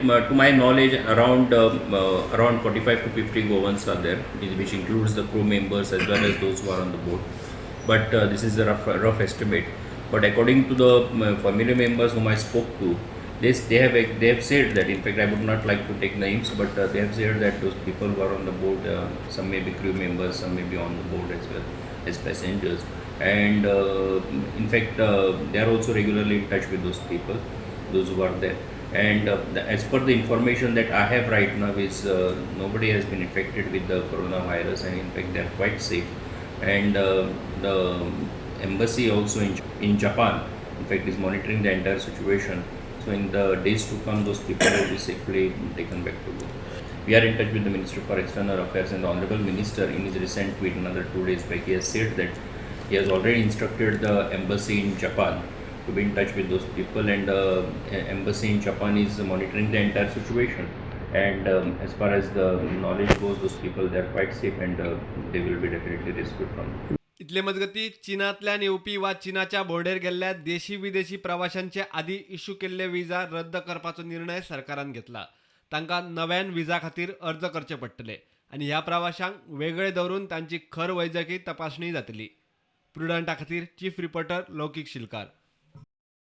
To my knowledge, around 45 to 50 Goans are there, which includes the crew members as well as those who are on the boat. But this is a rough estimate. But according to the family members whom I spoke to, they have said that. In fact, I would not like to take names, but they have said that those people who are on the boat, some may be crew members, some may be on the boat as well as passengers, and in fact, they are also regularly in touch with those people, those who are there. And as per the information that I have right now is nobody has been infected with the coronavirus, and in fact they are quite safe. And the embassy also in Japan, in fact, is monitoring the entire situation. So in the days to come, those people will be safely taken back to Goa. We are in touch with the Minister for External Affairs, and the Honorable Minister, in his recent tweet another 2 days back, he has said that he has already instructed the embassy in Japan to be in touch with those people, and embassy in Japan is monitoring the entire situation. And as far as the knowledge goes, those people, they are quite safe, and they will be definitely rescued from. इथले मजगती चीनांतल्यान येवपी वा चीनाच्या border गेल्ल्या देशी विदेशी प्रवाशांचे आदी issue केल्ले विजा रद्द करपाचो निर्णय सरकारान घेतला. तांकां नव्यान विजा खातीर अर्ज करचे पडटले आनी ह्या प्रवाशांक वेगळे दवरून तांची खर वैजकी तपासणी जातली. प्रुडंटा खातीर चीफ रिपोर्टर लौकीक शिलकार.